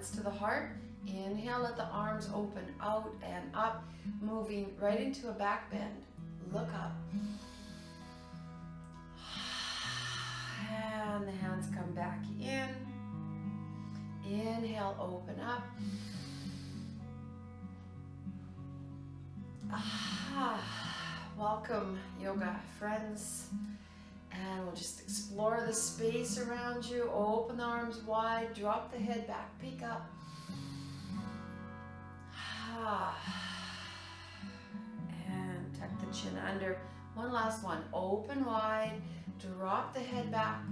hands to the heart. Inhale, let the arms open out and up, moving right into a back bend. Look up. And the hands come back in. Inhale, open up. Welcome, yoga friends. And we'll just explore the space around you. Open the arms wide, drop the head back, peek up. And tuck the chin under. One last one. Open wide, drop the head back.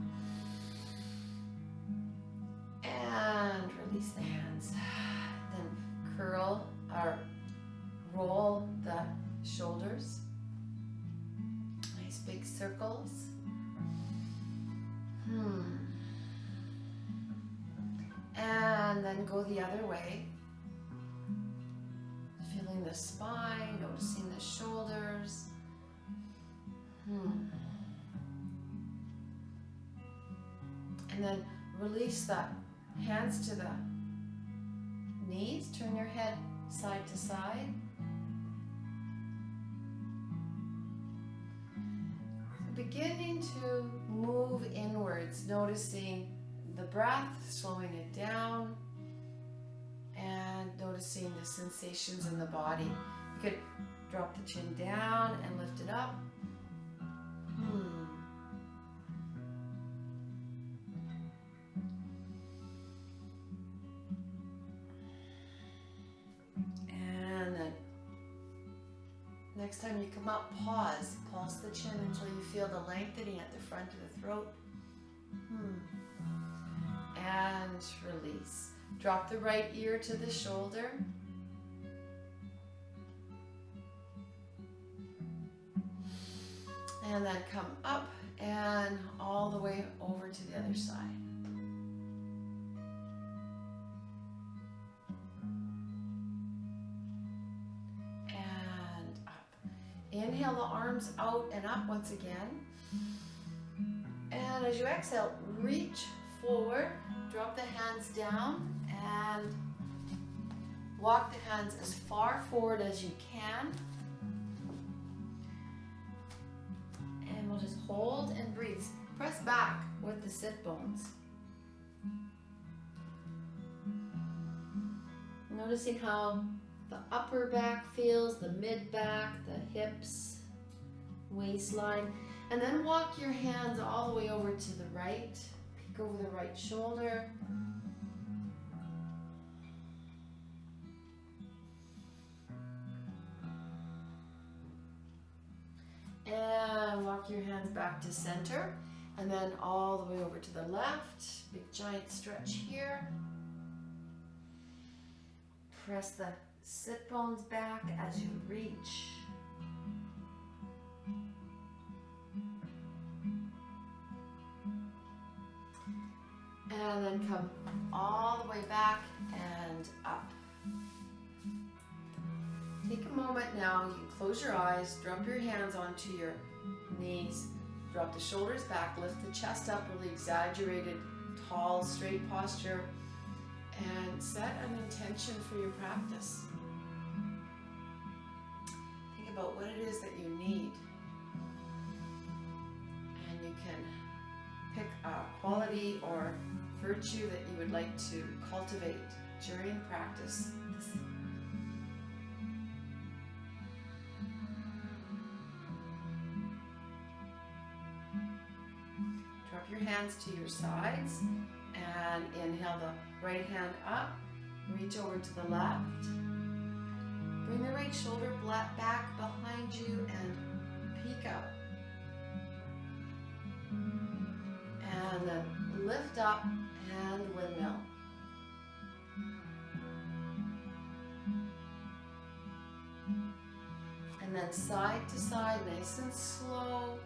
And release the hands. Then curl or roll the shoulders. Nice big circles. And then go the other way. Feeling the spine, noticing the shoulders. And then release the hands to the knees. Turn your head side to side. Beginning to move inwards, noticing the breath, slowing it down, and noticing the sensations in the body. You could drop the chin down and lift it up. And then next time you come up, pause. Pulse the chin until you feel the lengthening at the front of the throat. And release. Drop the right ear to the shoulder. And then come up and all the way over to the other side. And up. Inhale the arms out and up once again. And as you exhale, reach forward, drop the hands down, and walk the hands as far forward as you can. And we'll just hold and breathe. Press back with the sit bones. Noticing how the upper back feels, the mid back, the hips, waistline. And then walk your hands all the way over to the right. Peek over the right shoulder. And walk your hands back to center. And then all the way over to the left. Big giant stretch here. Press the sit bones back as you reach. And then come all the way back and up. Take a moment now, you can close your eyes, drop your hands onto your knees, drop the shoulders back, lift the chest up, really exaggerated, tall, straight posture, and set an intention for your practice. Think about what it is that you need, and you can pick a quality or virtue that you would like to cultivate during practice. Drop your hands to your sides and inhale the right hand up, reach over to the left. Bring the right shoulder back behind you and peek up. And then lift up and windmill. And then side to side, nice and slow.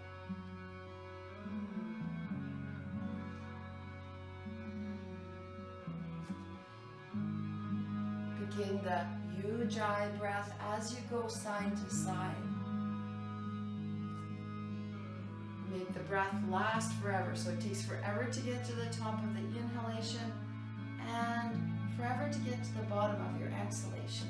Begin the Ujjayi breath as you go side to side. Make the breath last forever, so it takes forever to get to the top of the inhalation and forever to get to the bottom of your exhalation.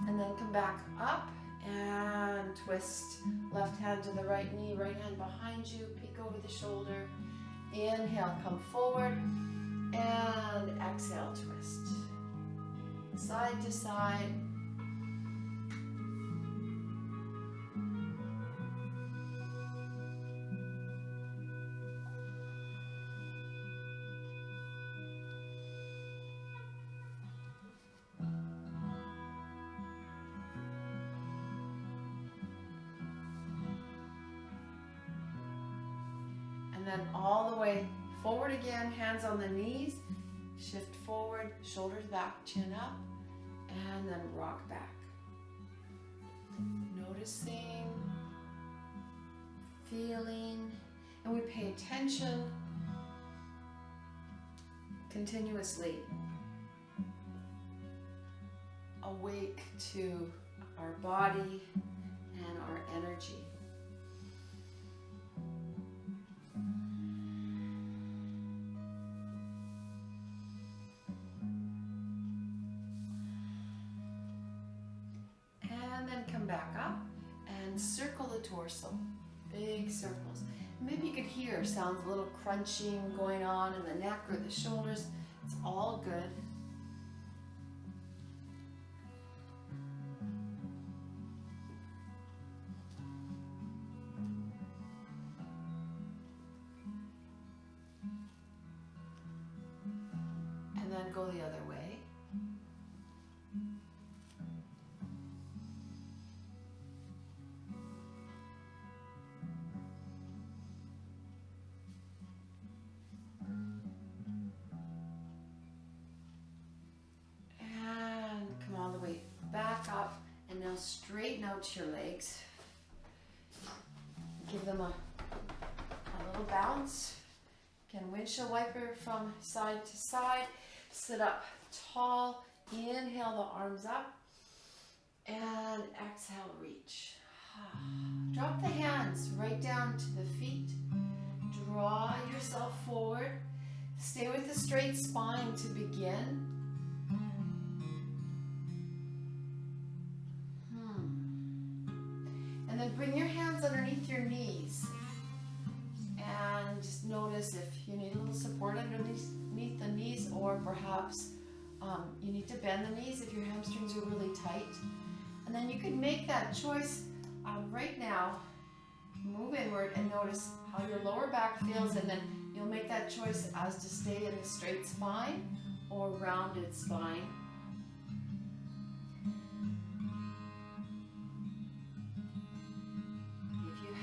And then come back up and twist. Left hand to the right knee, right hand behind you, peek over the shoulder. Inhale, come forward, and exhale, twist. Side to side. And then all the way forward again, hands on the knees, shift forward, shoulders back, chin up, and then rock back. Noticing, feeling, and we pay attention continuously. Awake to our body and our energy. And then come back up and circle the torso, big circles. Maybe you could hear sounds, a little crunching going on in the neck or the shoulders. It's all good. And then go the other way. Back up, and now straighten out your legs. Give them a little bounce. Can windshield wiper from side to side. Sit up tall. Inhale the arms up. And exhale, reach. Drop the hands right down to the feet. Draw yourself forward. Stay with a straight spine to begin. And then bring your hands underneath your knees. And just notice if you need a little support underneath the knees, or perhaps you need to bend the knees if your hamstrings are really tight. And then you can make that choice right now. Move inward and notice how your lower back feels, and then you'll make that choice as to stay in a straight spine or rounded spine.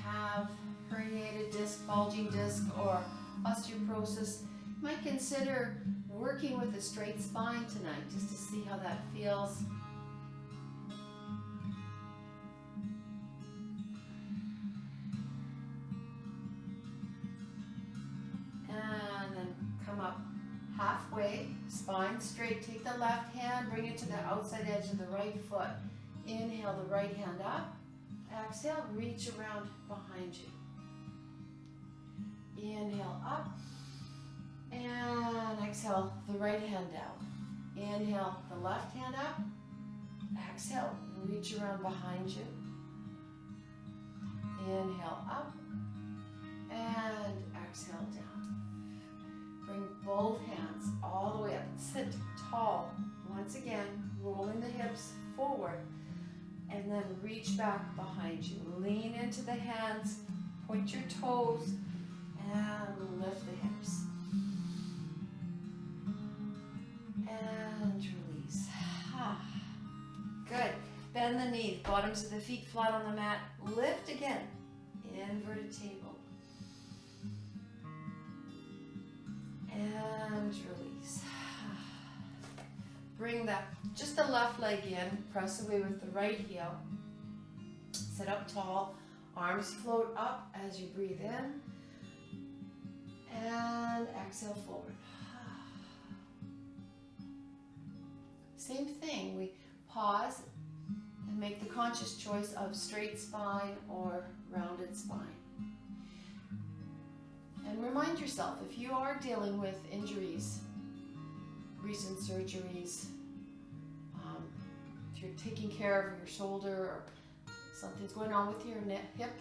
Have herniated disc, bulging disc, or osteoporosis, you might consider working with a straight spine tonight just to see how that feels. And then come up halfway, spine straight. Take the left hand, bring it to the outside edge of the right foot. Inhale the right hand up. Exhale, reach around behind you. Inhale up, and exhale the right hand down. Inhale the left hand up. Exhale, reach around behind you. Inhale up, and exhale down. Bring both hands all the way up. Sit tall. Once again, rolling the hips forward. And then reach back behind you. Lean into the hands, point your toes, and lift the hips. And release. Good. Bend the knees, bottoms of the feet flat on the mat. Lift again. Inverted table. And release. Bring just the left leg in, press away with the right heel. Sit up tall, arms float up as you breathe in. And exhale forward. Same thing, we pause, And make the conscious choice of straight spine or rounded spine. And remind yourself, if you are dealing with injuries, recent surgeries, if you're taking care of your shoulder or something's going on with your hip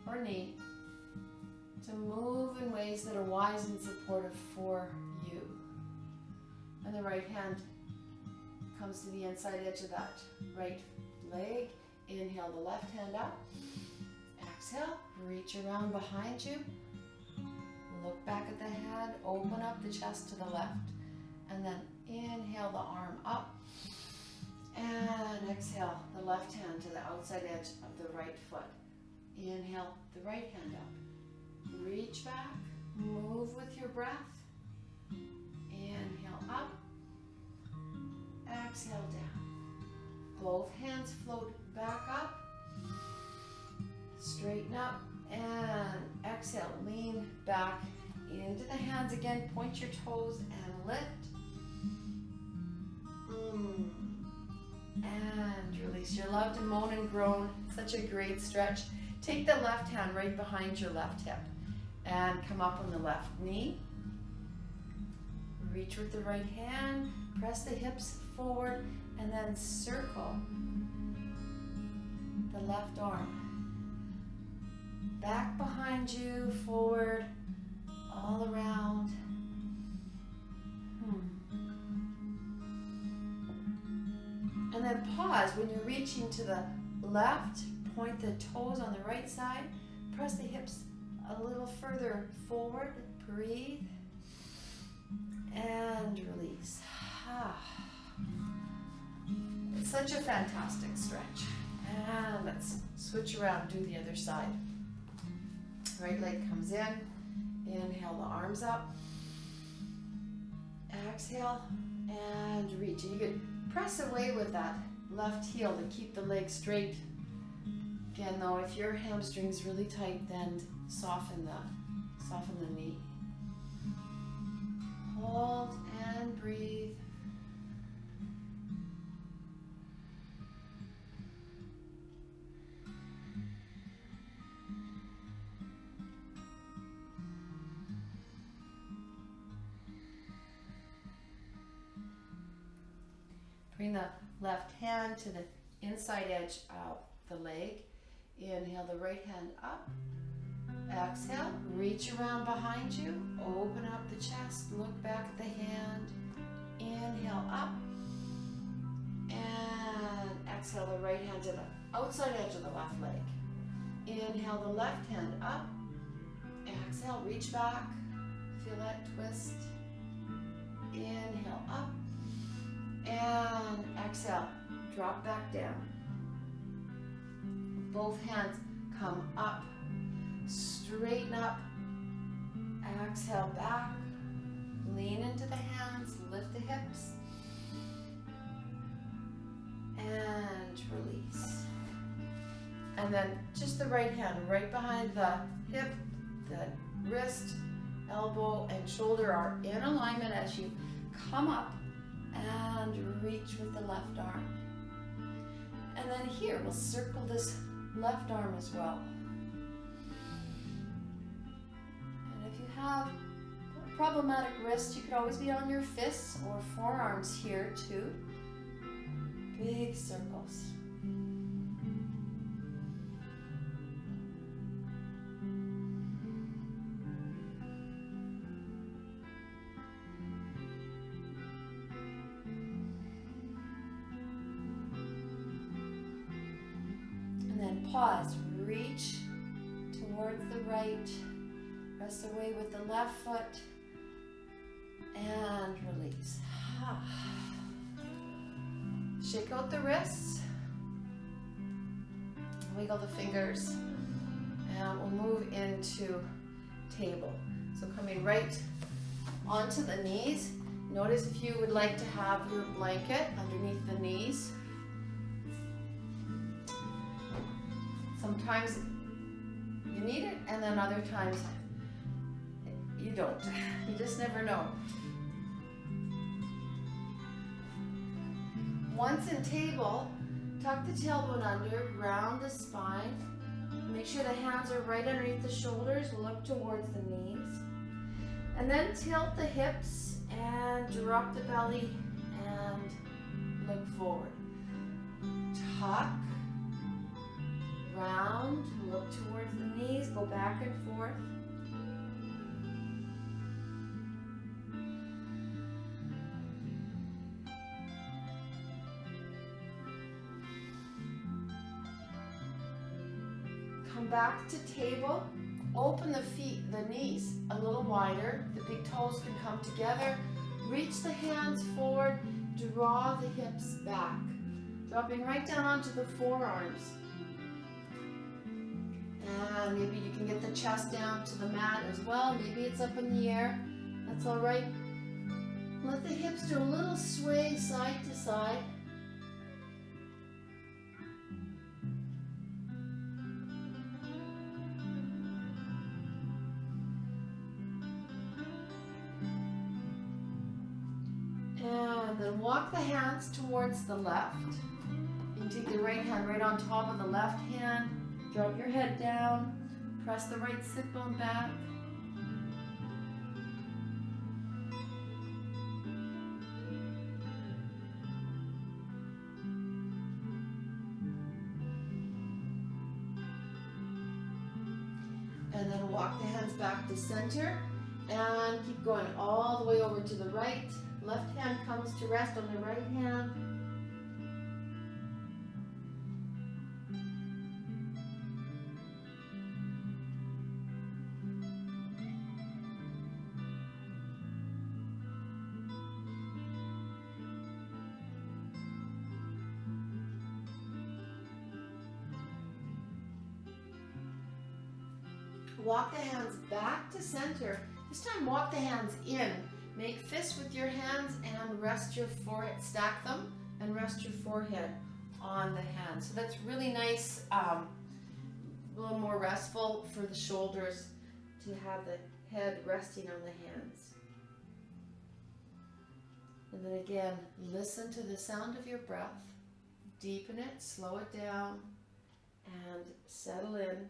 or knee, to move in ways that are wise and supportive for you. And the right hand comes to the inside edge of that right leg. Inhale the left hand up. Exhale, reach around behind you. Look back at the hand, open up the chest to the left. And then inhale the arm up. And exhale the left hand to the outside edge of the right foot. Inhale the right hand up. Reach back, move with your breath. Inhale up. Exhale down. Both hands float back up. Straighten up and exhale. Lean back into the hands again. Point your toes and lift. And release. You're allowed to moan and groan. Such a great stretch. Take the left hand right behind your left hip and come up on the left knee. Reach with the right hand. Press the hips forward and then circle the left arm. Back behind you, forward, all around. And then pause when you're reaching to the left, point the toes on the right side, press the hips a little further forward, breathe, and release. It's such a fantastic stretch. And let's switch around, do the other side. Right leg comes in, inhale the arms up, exhale, and reach. And you could press away with that left heel to keep the leg straight. Again though, if your hamstring's really tight, then soften the knee. Hold and breathe. Bring the left hand to the inside edge of the leg. Inhale the right hand up. Exhale, reach around behind you. Open up the chest, look back at the hand. Inhale up. And exhale the right hand to the outside edge of the left leg. Inhale the left hand up. Exhale, reach back. Feel that twist. Inhale up. And exhale, drop back down. Both hands come up, straighten up, exhale back, lean into the hands, lift the hips, and release. And then just the right hand right behind the hip, the wrist, elbow, and shoulder are in alignment as you come up and reach with the left arm. And then here, we'll circle this left arm as well. And if you have a problematic wrist, you could always be on your fists or forearms here too. Big circles. Pause, reach towards the right, press away with the left foot, and release. Shake out the wrists, wiggle the fingers, and we'll move into table. So coming right onto the knees. Notice if you would like to have your blanket underneath the knees. Sometimes you need it, and then other times you don't. You just never know. Once in table, Tuck the tailbone under, round the spine. Make sure the hands are right underneath the shoulders, look towards the knees. And then tilt the hips and drop the belly and look forward. Tuck, round, look towards the knees, go back and forth. Come back to table. Open the feet, the knees a little wider. The big toes can come together. Reach the hands forward. Draw the hips back. Dropping right down onto the forearms. And maybe you can get the chest down to the mat as well. Maybe it's up in the air. That's all right. Let the hips do a little sway side to side. And then walk the hands towards the left. You can take the right hand right on top of the left hand. Drop your head down. Press the right sit bone back. And then walk the hands back to center. And keep going all the way over to the right. Left hand comes to rest on the right hand. Walk the hands back to center. This time walk the hands in. Make fists with your hands and rest your forehead, stack them and rest your forehead on the hands. So that's really nice, a little more restful for the shoulders to have the head resting on the hands. And then again, listen to the sound of your breath. Deepen it, slow it down, and settle in.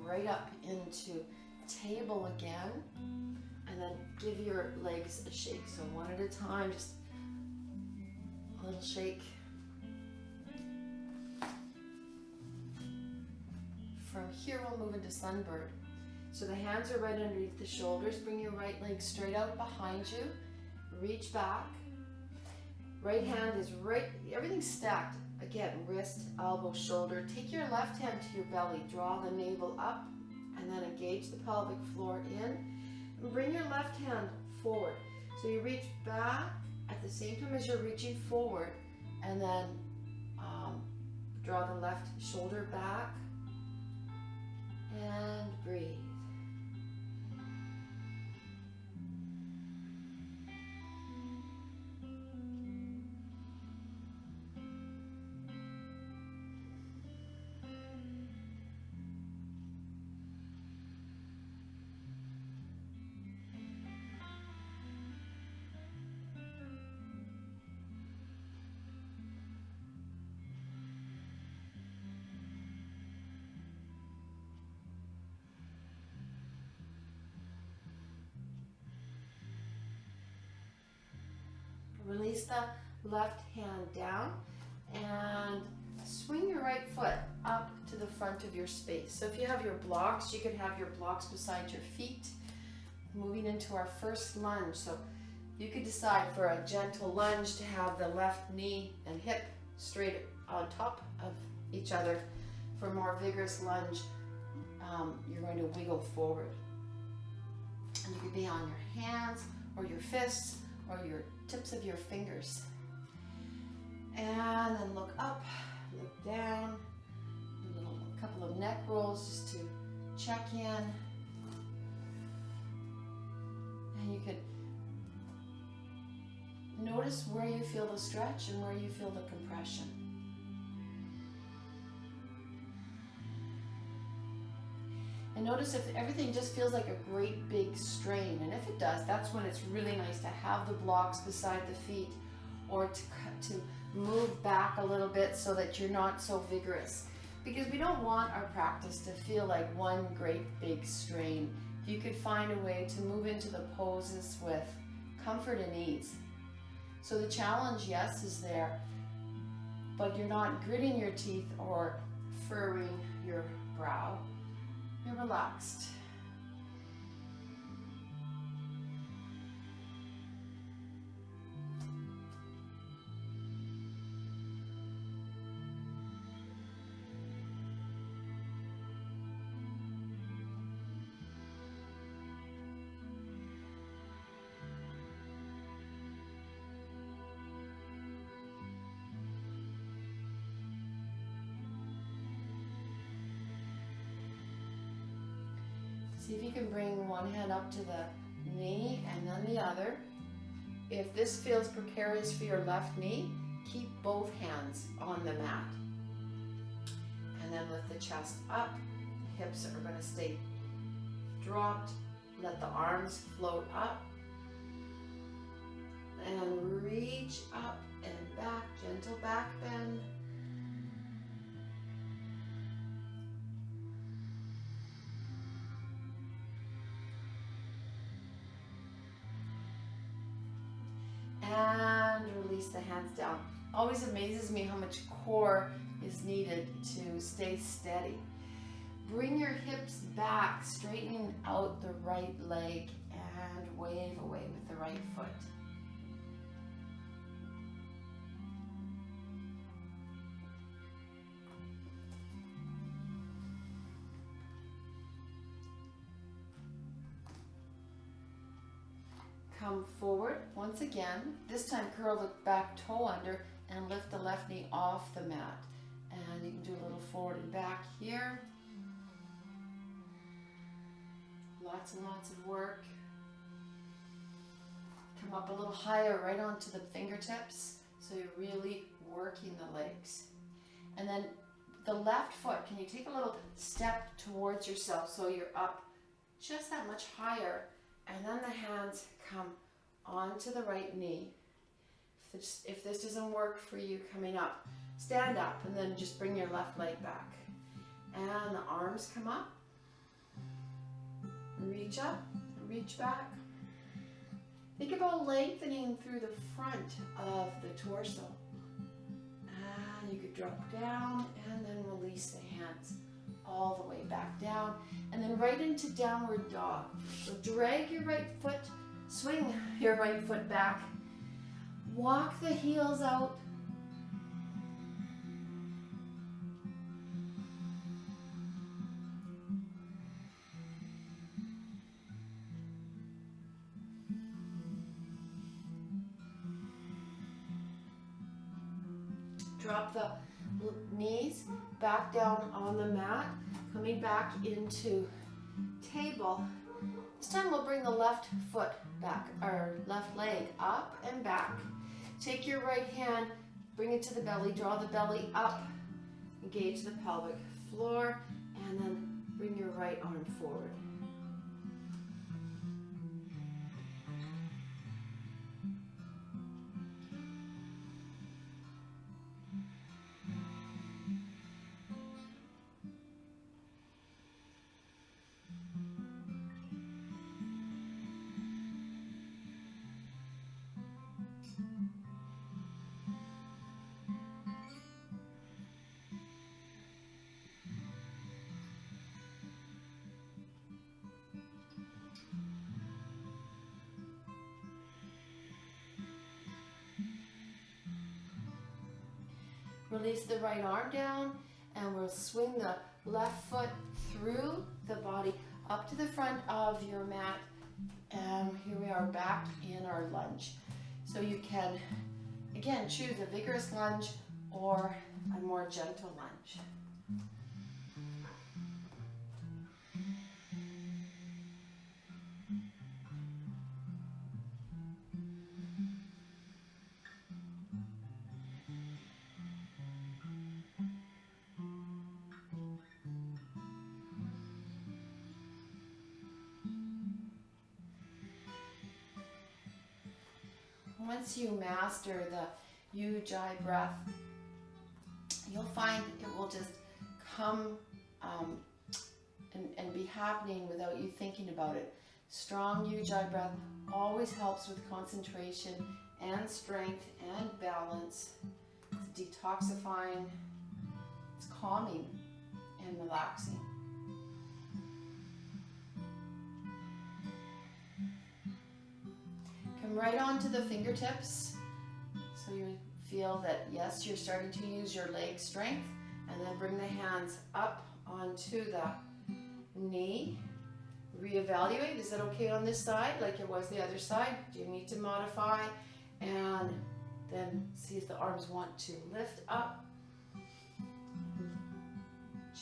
Right up into table again, and then give your legs a shake. So one at a time, just a little shake. From here we'll move into sunbird. So the hands are right underneath the shoulders. Bring your right leg straight out behind you. Reach back. Right hand is right, everything's stacked. Again, wrist, elbow, shoulder. Take your left hand to your belly. Draw the navel up and then engage the pelvic floor in. And bring your left hand forward. So you reach back at the same time as you're reaching forward, and then draw the left shoulder back and breathe. Release the left hand down and swing your right foot up to the front of your space. So if you have your blocks, you could have your blocks beside your feet. Moving into our first lunge. So you could decide for a gentle lunge to have the left knee and hip straight on top of each other. For a more vigorous lunge, you're going to wiggle forward. And you could be on your hands or your fists or your tips of your fingers. And then look up, look down, do a couple of neck rolls just to check in. And you could notice where you feel the stretch and where you feel the compression. And notice if everything just feels like a great big strain, and if it does, that's when it's really nice to have the blocks beside the feet, or to move back a little bit so that you're not so vigorous. Because we don't want our practice to feel like one great big strain. If you could find a way to move into the poses with comfort and ease. So the challenge, yes, is there, but you're not gritting your teeth or furrowing your brow. You're relaxed. See if you can bring one hand up to the knee and then the other. If this feels precarious for your left knee, keep both hands on the mat. And then lift the chest up. Hips are going to stay dropped. Let the arms float up. And reach up and back, gentle back bend. And release the hands down. Always amazes me how much core is needed to stay steady. Bring your hips back, straightening out the right leg and wave away with the right foot. Come forward once again. This time curl the back toe under and lift the left knee off the mat. And you can do a little forward and back here. Lots and lots of work. Come up a little higher right onto the fingertips. So you're really working the legs. And then the left foot, can you take a little step towards yourself so you're up just that much higher. And then the hands come onto the right knee. If this doesn't work for you coming up, stand up and then just bring your left leg back. And the arms come up. Reach up, reach back. Think about lengthening through the front of the torso. And you could drop down and then release the hands all the way back down. And then right into downward dog. So drag your right foot, swing your right foot back. Walk the heels out. Drop the knees back down on the mat, coming back into table. This time we'll bring the left foot back, or left leg up and back. Take your right hand, bring it to the belly, draw the belly up, engage the pelvic floor, and then bring your right arm forward. Release the right arm down, and we'll swing the left foot through the body up to the front of your mat. And here we are back in our lunge. So you can, again, choose a vigorous lunge or a more gentle lunge. Once you master the Ujjayi breath, you'll find it will just come and be happening without you thinking about it. Strong Ujjayi breath always helps with concentration and strength and balance. It's detoxifying, it's calming and relaxing. Come right onto the fingertips, so you feel that, yes, you're starting to use your leg strength, and then bring the hands up onto the knee. Reevaluate, is it okay on this side like it was the other side? Do you need to modify? And then see if the arms want to lift up.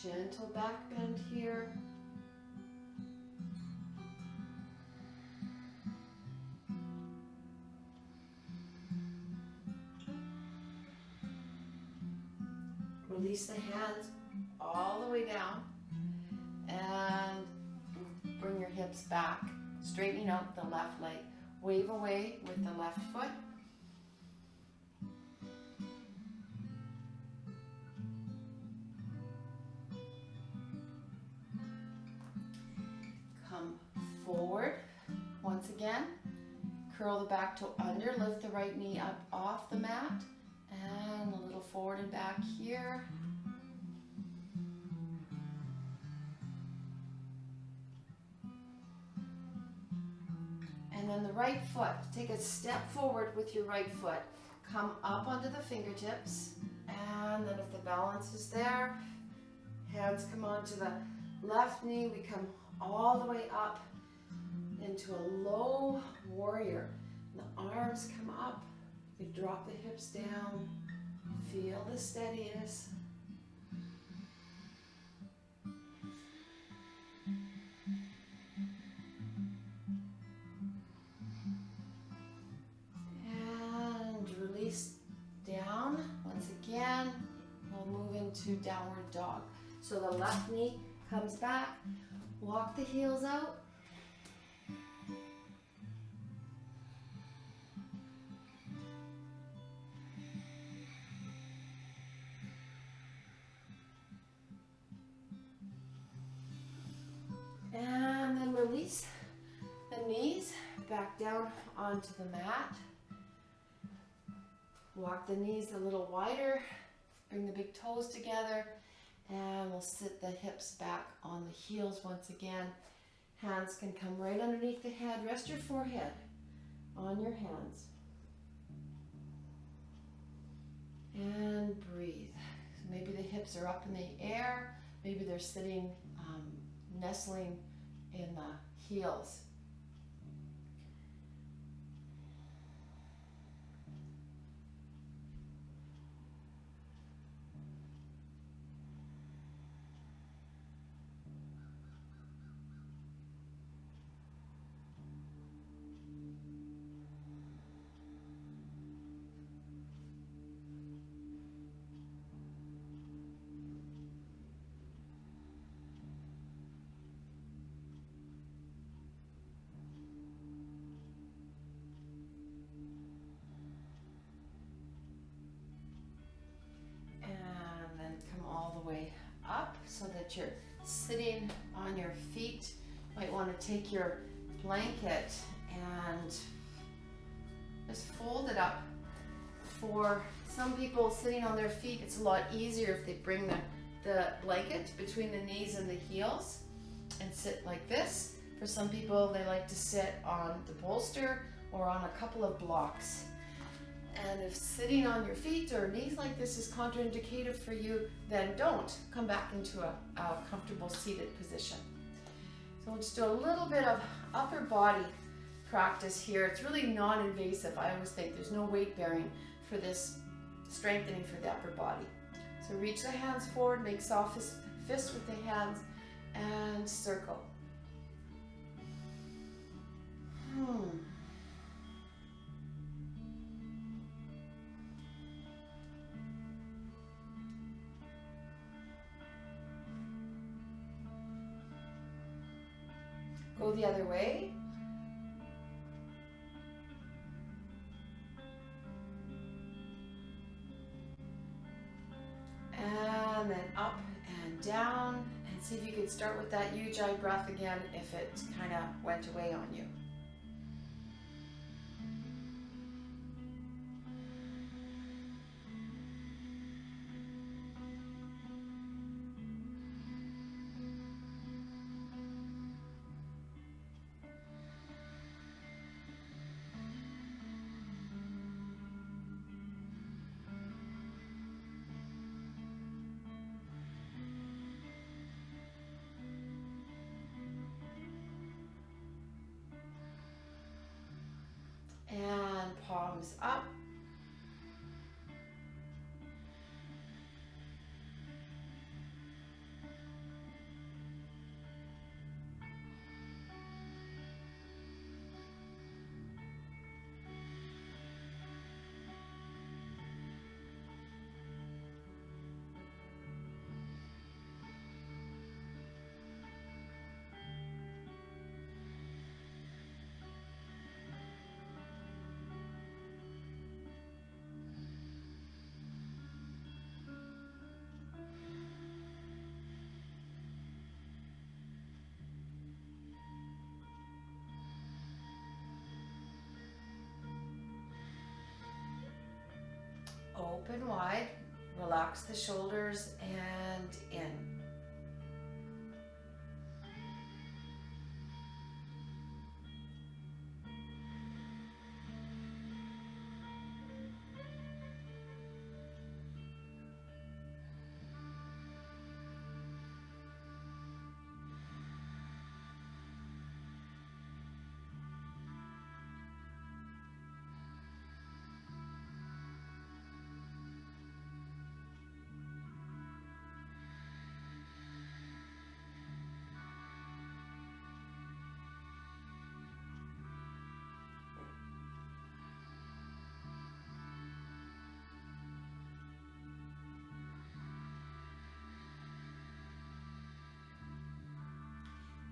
Gentle back bend here. Release the hands all the way down and bring your hips back, straightening out the left leg. Wave away with the left foot. Come forward once again. Curl the back toe under, lift the right knee up off the mat. And a little forward and back here. And then the right foot, take a step forward with your right foot. Come up onto the fingertips. And then if the balance is there, hands come onto the left knee. We come all the way up into a low warrior. The arms come up. You drop the hips down, feel the steadiness. And release down. Once again, we'll move into downward dog. So the left knee comes back, walk the heels out. And then release the knees back down onto the mat. Walk the knees a little wider, bring the big toes together, and we'll sit the hips back on the heels once again. Hands can come right underneath the head. Rest your forehead on your hands. And breathe. So maybe the hips are up in the air, maybe they're sitting, nestling in the heels. Way up so that you're sitting on your feet. You might want to take your blanket and just fold it up. For some people sitting on their feet, it's a lot easier if they bring the blanket between the knees and the heels and sit like this. For some people, they like to sit on the bolster or on a couple of blocks. And if sitting on your feet or knees like this is contraindicated for you, then don't. Come back into a comfortable seated position. So we'll just do a little bit of upper body practice here. It's really non-invasive. I always think there's no weight bearing for this strengthening for the upper body. So reach the hands forward, make soft fists with the hands, and circle. Go the other way. And then up and down. And see if you could start with that Ujjayi breath again if it kind of went away on you. And palms up. Open wide, relax the shoulders and in.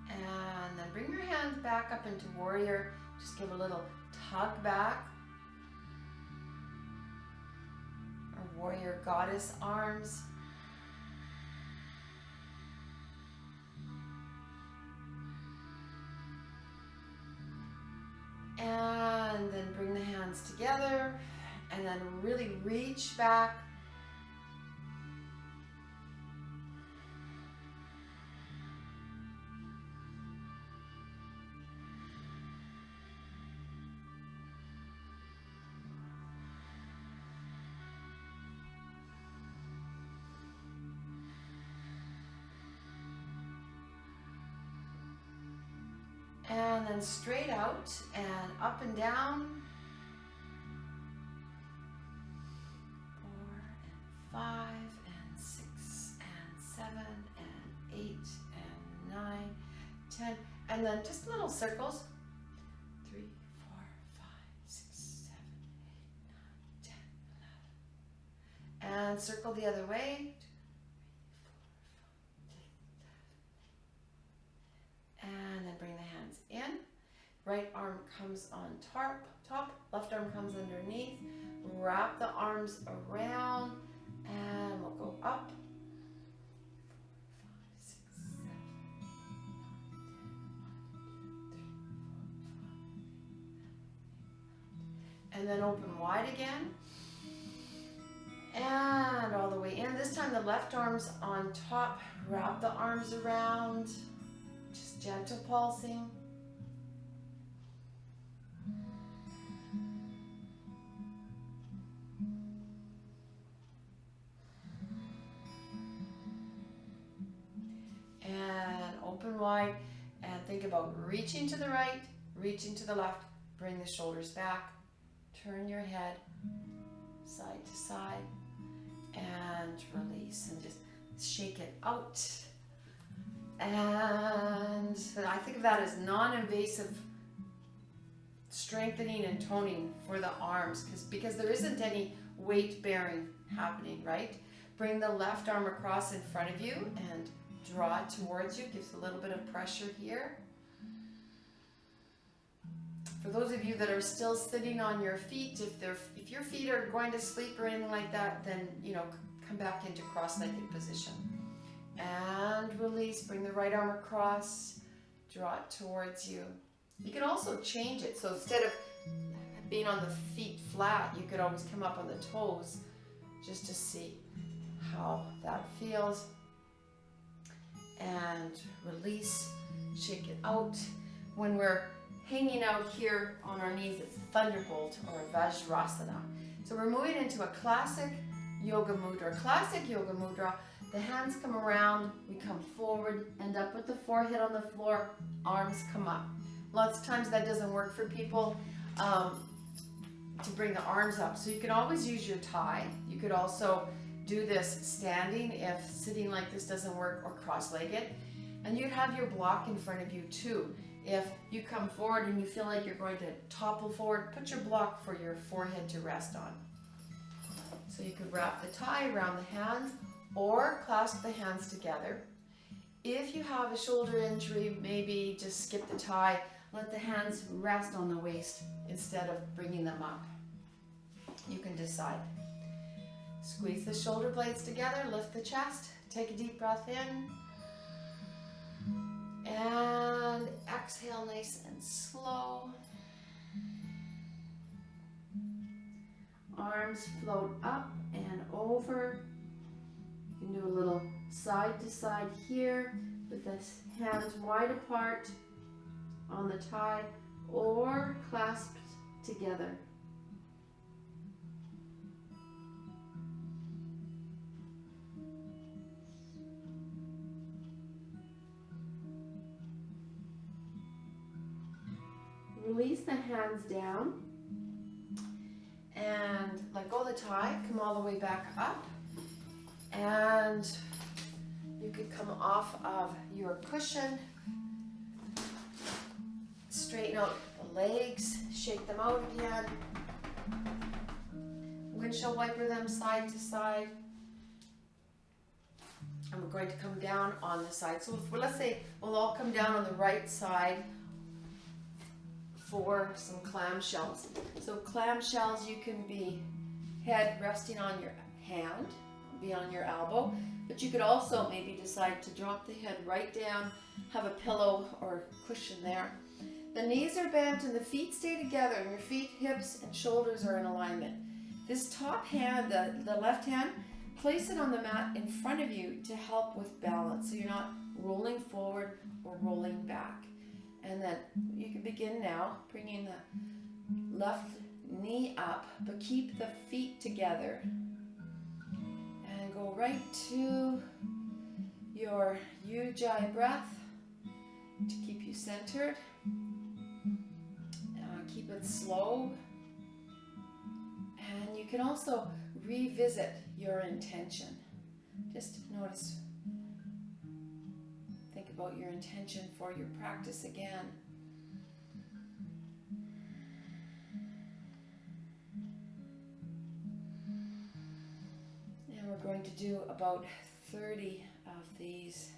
And then bring your hands back up into warrior. Just give a little tug back. Or warrior goddess arms. And then bring the hands together. And then really reach back. And then straight out and up and down. 4 and 5 and 6 and 7 and 8 and 9, 10. And then just little circles. 3, 4, 5, 6, 7, 8, 9, 10, 11. And circle the other way. And then bring the hands in. Right arm comes on top, left arm comes underneath. Wrap the arms around and we'll go up. 4, 5, 6, 7, 1, 2, 3, 4, 5. And then open wide again. And all the way in. This time the left arm's on top. Wrap the arms around. Just gentle pulsing. open wide, and think about reaching to the right, reaching to the left. Bring the shoulders back, turn your head side to side, and release, and just shake it out. And I think of that as non-invasive strengthening and toning for the arms, because there isn't any weight bearing happening, right? Bring the left arm across in front of you and draw it towards you. Gives a little bit of pressure here. For those of you that are still sitting on your feet, if your feet are going to sleep or anything like that, then come back into cross-legged position. And release, bring the right arm across, draw it towards you. You can also change it, so instead of being on the feet flat, you could always come up on the toes just to see how that feels. And release, shake it out. When we're hanging out here on our knees, it's Thunderbolt or Vajrasana. So we're moving into a classic yoga mudra. Classic yoga mudra, the hands come around, we come forward, end up with the forehead on the floor, arms come up. Lots of times that doesn't work for people to bring the arms up. So you can always use your tie. You could also do this standing if sitting like this doesn't work, or cross-legged. And you'd have your block in front of you too. If you come forward and you feel like you're going to topple forward, put your block for your forehead to rest on. So you could wrap the tie around the hands or clasp the hands together. If you have a shoulder injury, maybe just skip the tie. Let the hands rest on the waist instead of bringing them up. You can decide. Squeeze the shoulder blades together, lift the chest, take a deep breath in. And exhale nice and slow. Arms float up and over. You can do a little side to side here with the hands wide apart on the tie or clasped together. Release the hands down and let go of the tie. Come all the way back up, and you could come off of your cushion, straighten out the legs, shake them out again, windshield wiper them side to side, and we're going to come down on the side. So let's say we'll all come down on the right side for some clam shells. So clam shells, you can be head resting on your hand, be on your elbow, but you could also maybe decide to drop the head right down, have a pillow or cushion there. The knees are bent and the feet stay together, and your feet, hips, and shoulders are in alignment. This top hand, the left hand, place it on the mat in front of you to help with balance, so you're not rolling forward or rolling back. And then you can begin now, bringing the left knee up, but keep the feet together. And go right to your Ujjayi breath to keep you centered. Keep it slow. And you can also revisit your intention. Just notice. Think about your intention for your practice again. And we're going to do about 30 of these.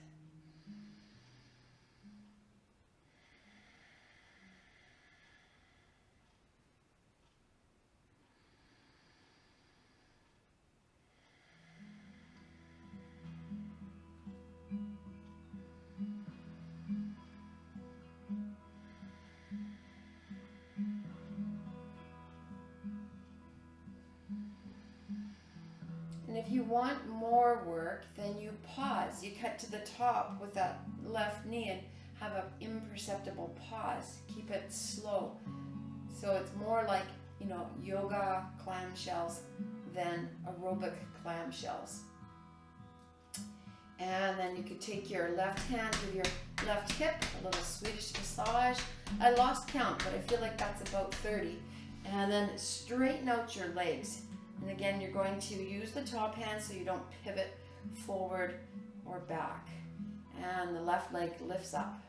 If you want more work, then you pause. You cut to the top with that left knee and have an imperceptible pause. Keep it slow. So it's more like, yoga clam shells than aerobic clam shells. And then you could take your left hand with your left hip, a little Swedish massage. I lost count, but I feel like that's about 30. And then straighten out your legs. And again, you're going to use the top hand so you don't pivot forward or back. And the left leg lifts up.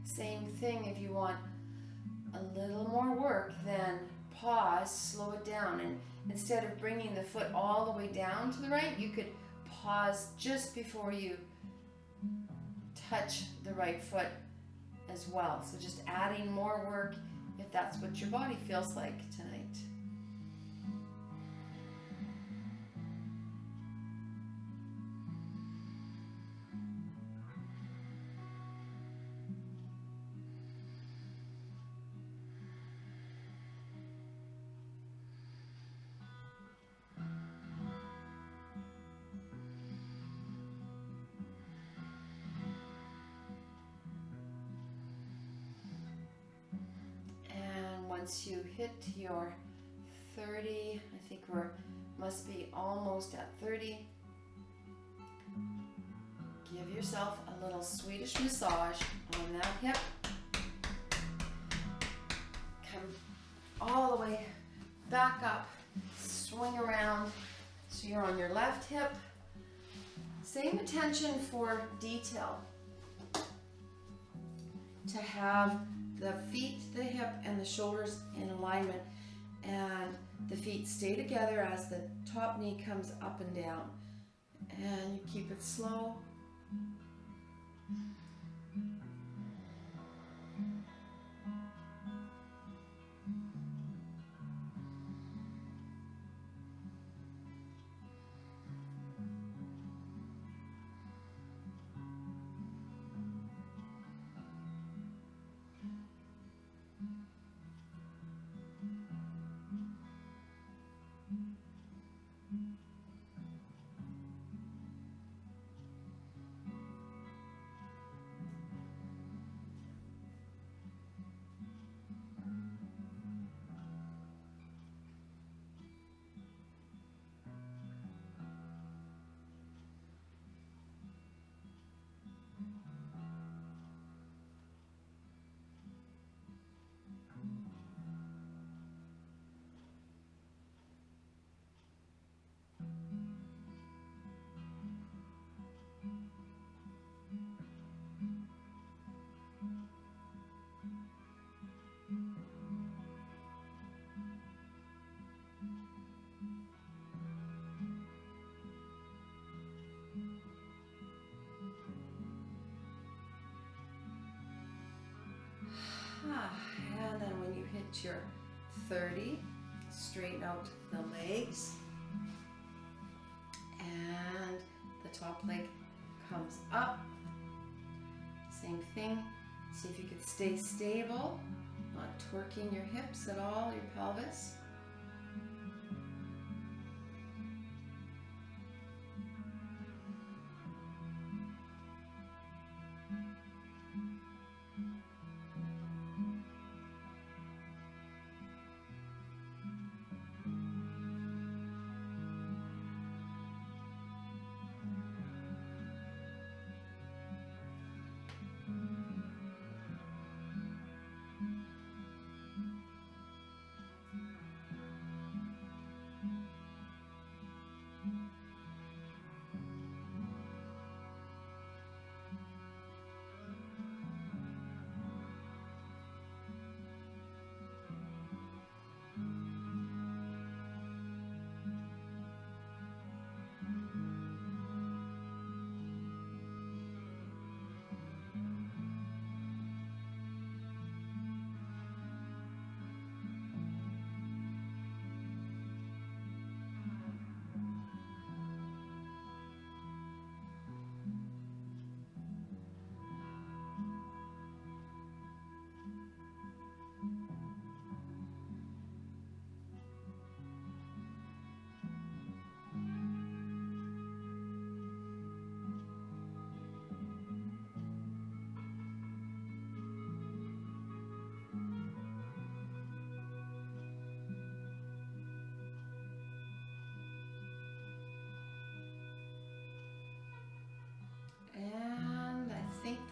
Same thing, if you want a little more work, then pause, slow it down, and instead of bringing the foot all the way down to the right, you could pause just before you touch the right foot as well. So just adding more work if that's what your body feels like tonight. Once you hit your 30, I think must be almost at 30, give yourself a little Swedish massage on that hip. Come all the way back up, swing around so you're on your left hip. Same attention for detail, to have the feet, the hip, and the shoulders in alignment, and the feet stay together as the top knee comes up and down, and you keep it slow. And then when you hit your 30, straighten out the legs, and the top leg comes up. Same thing, see if you could stay stable, not twerking your hips at all, your pelvis.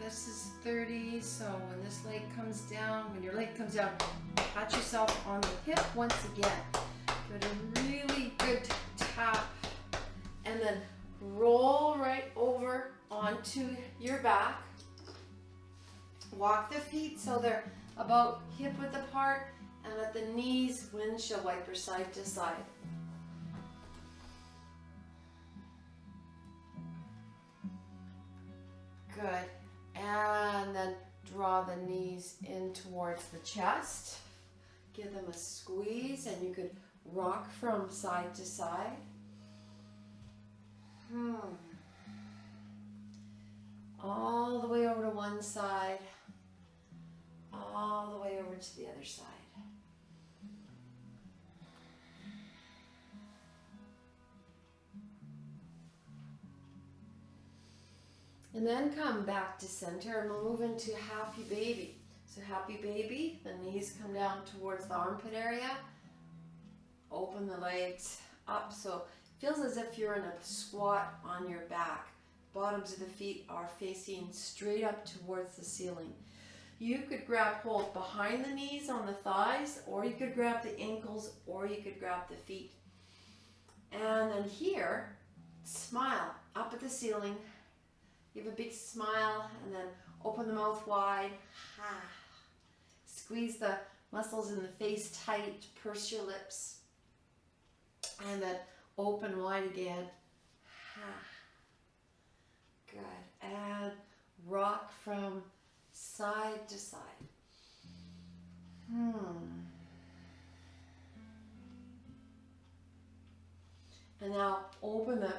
this is 30, so when this leg comes down, when your leg comes down, pat yourself on the hip once again. Give it a really good tap, and then roll right over onto your back. Walk the feet so they're about hip width apart, and let the knees windshield wiper side to side. Good. And then draw the knees in towards the chest. Give them a squeeze, and you could rock from side to side. All the way over to one side, all the way over to the other side. And then come back to center, and we'll move into happy baby. So happy baby, the knees come down towards the armpit area. Open the legs up, so it feels as if you're in a squat on your back. Bottoms of the feet are facing straight up towards the ceiling. You could grab hold behind the knees on the thighs, or you could grab the ankles, or you could grab the feet. And then here, smile up at the ceiling. Give a big smile, and then open the mouth wide. Squeeze the muscles in the face tight, purse your lips. And then open wide again. Good. And rock from side to side. And now open the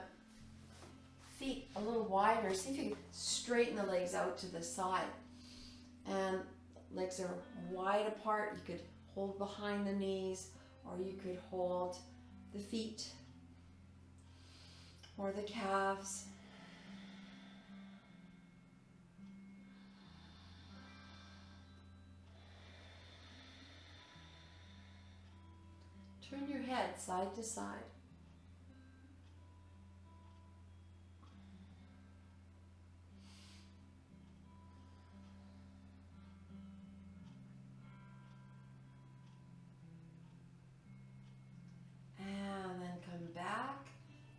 feet a little wider. See if you can straighten the legs out to the side. And legs are wide apart. You could hold behind the knees, or you could hold the feet or the calves. Turn your head side to side.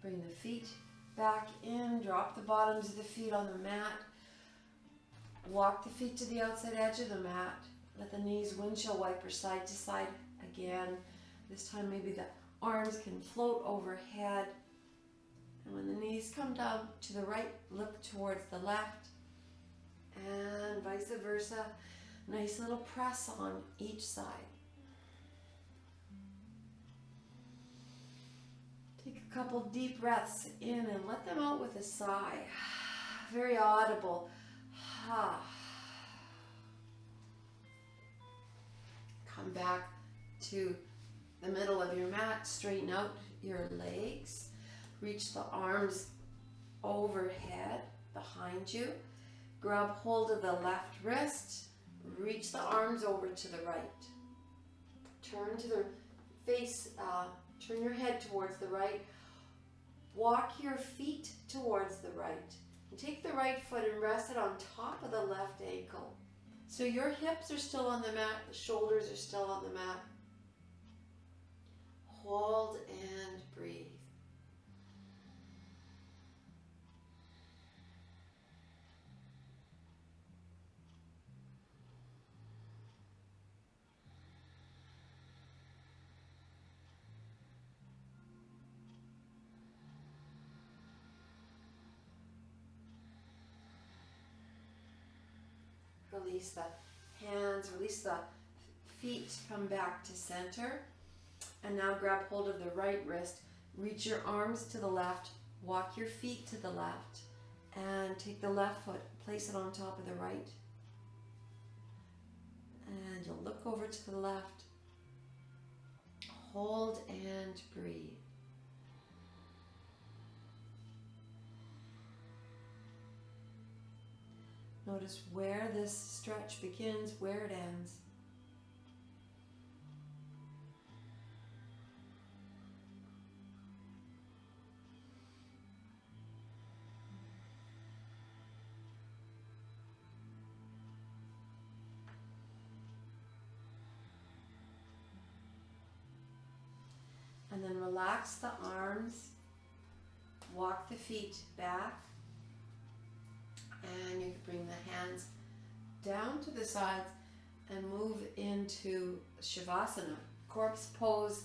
Bring the feet back in, drop the bottoms of the feet on the mat. Walk the feet to the outside edge of the mat. Let the knees windshield wiper side to side again. This time maybe the arms can float overhead. And when the knees come down to the right, look towards the left. And vice versa. Nice little press on each side. Take a couple deep breaths in and let them out with a sigh. Very audible. Come back to the middle of your mat. Straighten out your legs. Reach the arms overhead behind you. Grab hold of the left wrist. Reach the arms over to the right. Turn to the face. Turn your head towards the right. Walk your feet towards the right. And take the right foot and rest it on top of the left ankle. So your hips are still on the mat, the shoulders are still on the mat. Hold and breathe. Release the hands, release the feet, come back to center. And now grab hold of the right wrist, reach your arms to the left, walk your feet to the left, and take the left foot, place it on top of the right. And you'll look over to the left, hold and breathe. Notice where this stretch begins, where it ends. And then relax the arms, walk the feet back, and you can bring the hands down to the sides and move into Shavasana. Corpse pose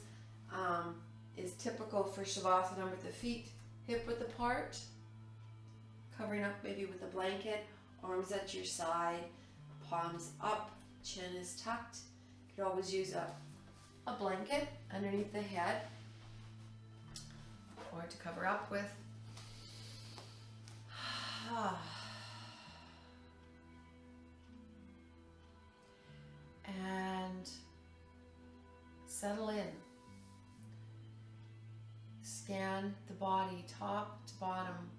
is typical for Shavasana with the feet hip-width apart, covering up maybe with a blanket, arms at your side, palms up, chin is tucked. You could always use a blanket underneath the head or to cover up with. And settle in. Scan the body top to bottom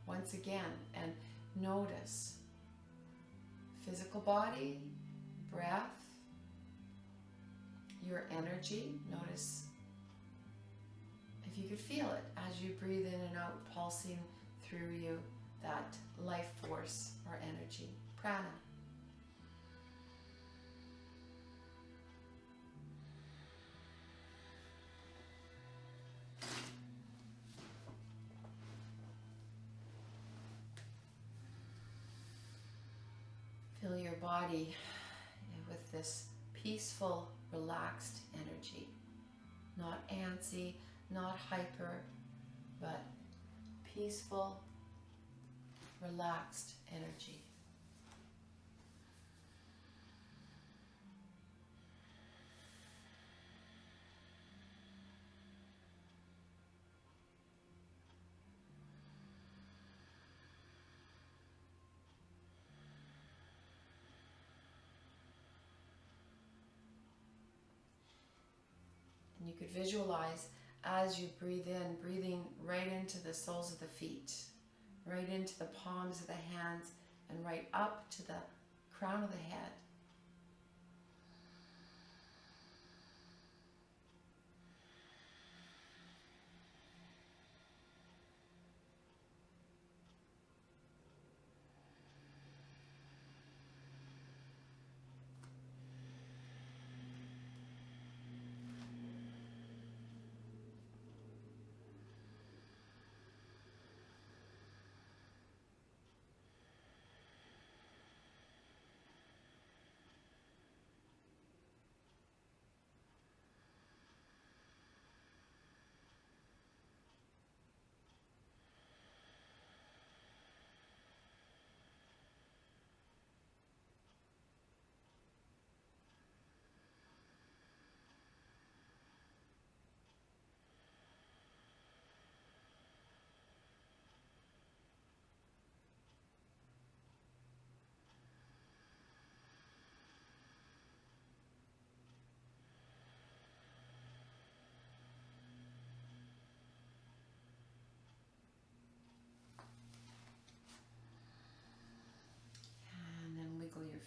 once again and notice physical body, breath, your energy. Notice if you could feel it as you breathe in and out, pulsing through you, that life force or energy, prana. Fill your body with this peaceful, relaxed energy. Not antsy, not hyper, but peaceful, relaxed energy. And you could visualize as you breathe in, breathing right into the soles of the feet, right into the palms of the hands, and right up to the crown of the head.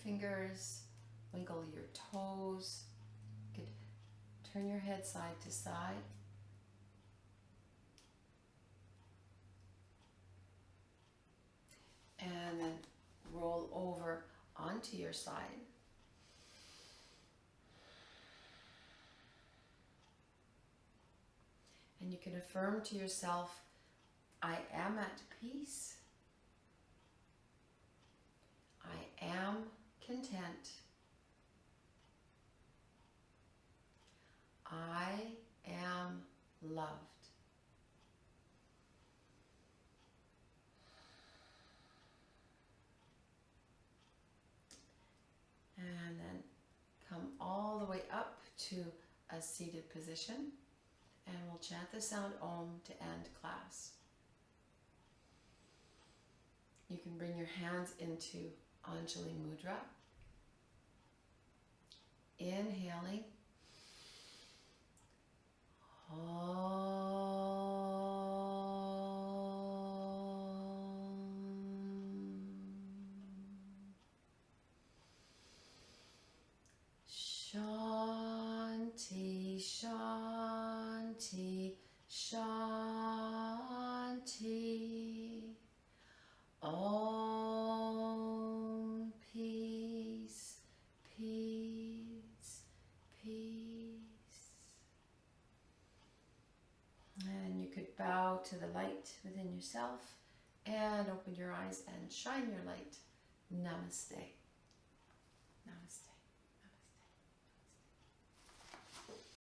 Fingers, wiggle your toes. You could turn your head side to side. And then roll over onto your side. And you can affirm to yourself, I am at peace. I am content. I am loved. And then come all the way up to a seated position, and we'll chant the sound Om to end class. You can bring your hands into Anjali Mudra. Inhaling. Shanti, Shanti, Shanti. Om, peace, peace, peace. to the light within yourself and open your eyes and shine your light. Namaste. Namaste.